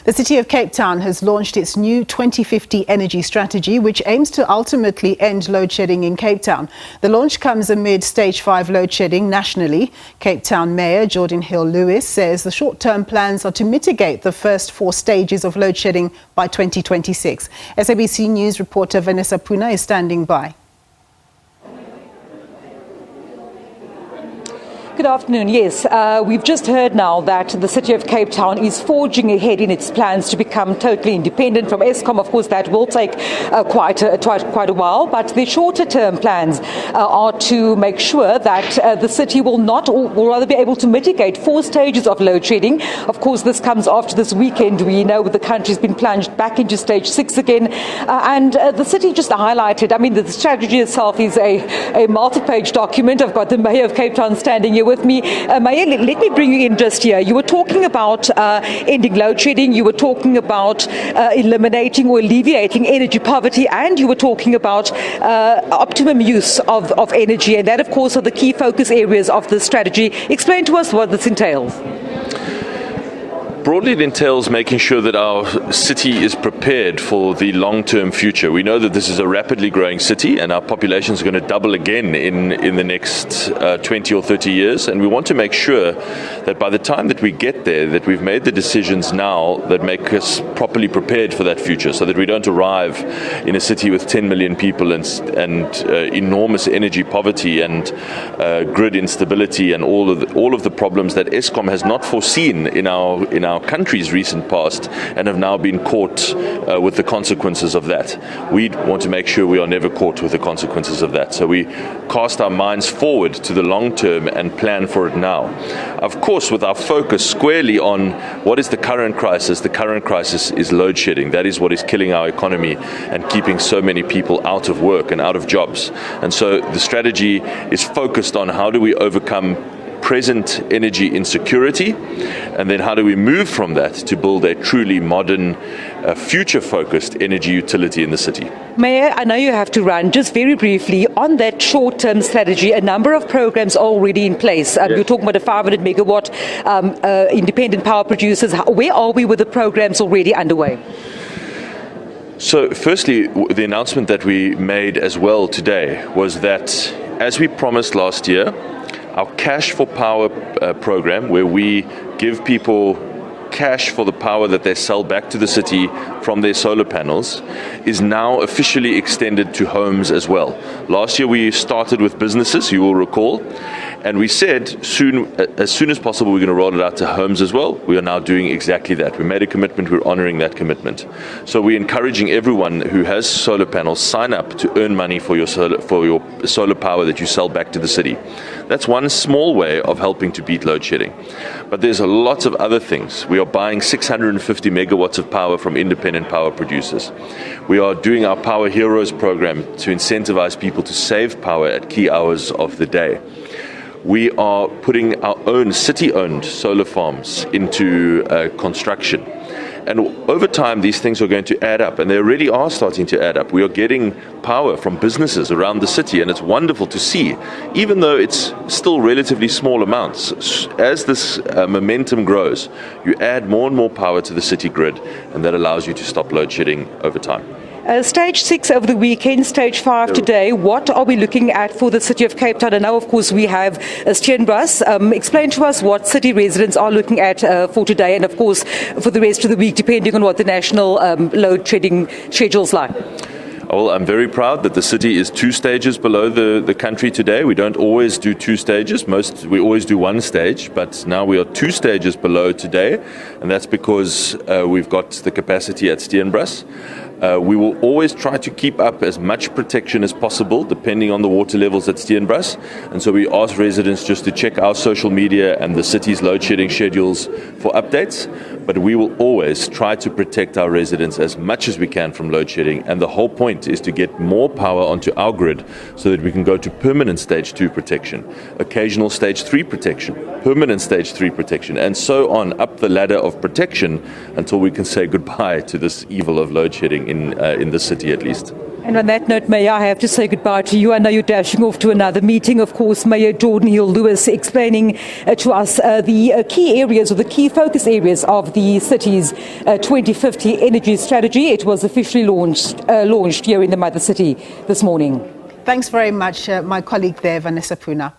The City of Cape Town has launched its new 2050 energy strategy, which aims to ultimately end load shedding in Cape Town. The launch comes amid Stage 5 load shedding nationally. Cape Town Mayor Geordin Hill-Lewis says the short-term plans are to mitigate the first 4 stages of load shedding by 2026. SABC News reporter Vanessa Poonah is standing by. Good afternoon. Yes, we've just heard now that the City of Cape Town is forging ahead in its plans to become totally independent from Eskom. Of course, that will take quite a while, but the shorter-term plans are to make sure that the city will not, or rather be able to mitigate 4 stages of load shedding. Of course, this comes after this weekend. We know the country's been plunged back into Stage 6 again, and the city just highlighted, I mean, the strategy itself is a multi-page document. I've got the Mayor of Cape Town standing here with me. Mayor, let me bring you in just here. You were talking about ending load shedding, you were talking about eliminating or alleviating energy poverty, and you were talking about optimum use of energy, and that of course are the key focus areas of the strategy. Explain to us what this entails. Broadly, it entails making sure that our city is prepared for the long-term future. We know that this is a rapidly growing city and our population is going to double again in the next 20 or 30 years. And we want to make sure that by the time that we get there, that we've made the decisions now that make us properly prepared for that future, so that we don't arrive in a city with 10 million people and enormous energy poverty and grid instability and all of the problems that Eskom has not foreseen in our country's recent past and have now been caught with the consequences of that. We want to make sure we are never caught with the consequences of that. So we cast our minds forward to the long term and plan for it now. Of course, with our focus squarely on what is the current crisis is load shedding. That is what is killing our economy and keeping so many people out of work and out of jobs. And so the strategy is focused on how do we overcome present energy insecurity, and then how do we move from that to build a truly modern, future-focused energy utility in the city. Mayor, I know you have to run. Just very briefly, on that short-term strategy, a number of programs are already in place. Yes. You're talking about the 500 megawatt independent power producers. Where are we with the programs already underway? So firstly, the announcement that we made as well today was that, as we promised last year, our Cash for Power program, where we give people cash for the power that they sell back to the city from their solar panels, is now officially extended to homes as well. Last year we started with businesses, you will recall, and we said as soon as possible we're going to roll it out to homes as well. We are now doing exactly that. We made a commitment, we're honoring that commitment. So we're encouraging everyone who has solar panels, sign up to earn money for your solar power that you sell back to the city. That's one small way of helping to beat load shedding. But there's a lot of other things. We are buying 650 megawatts of power from independent power producers. We are doing our Power Heroes program to incentivize people to save power at key hours of the day. We are putting our own city-owned solar farms into construction. And over time, these things are going to add up, and they already are starting to add up. We are getting power from businesses around the city, and it's wonderful to see, even though it's still relatively small amounts. As this momentum grows, you add more and more power to the city grid, and that allows you to stop load shedding over time. Stage 6 over the weekend, Stage 5 today. What are we looking at for the City of Cape Town? And now, of course, we have Steenbras. Explain to us what city residents are looking at for today and, of course, for the rest of the week, depending on what the national load shedding schedule's like. Well, I'm very proud that the city is 2 stages below the country today. We don't always do 2 stages. We always do 1 stage, but now we are 2 stages below today, and that's because we've got the capacity at Steenbras. We will always try to keep up as much protection as possible, depending on the water levels at Steenbras. And so we ask residents just to check our social media and the city's load shedding schedules for updates. But we will always try to protect our residents as much as we can from load shedding. And the whole point is to get more power onto our grid so that we can go to permanent Stage 2 protection, occasional Stage 3 protection, permanent Stage 3 protection, and so on up the ladder of protection until we can say goodbye to this evil of load shedding in the city at least. And on that note, Mayor, I have to say goodbye to you. I know you're dashing off to another meeting. Of course, Mayor Geordin Hill-Lewis explaining to us the key areas or the key focus areas of the city's 2050 energy strategy. It was officially launched here in the mother city this morning. Thanks very much, my colleague there, Vanessa Poonah.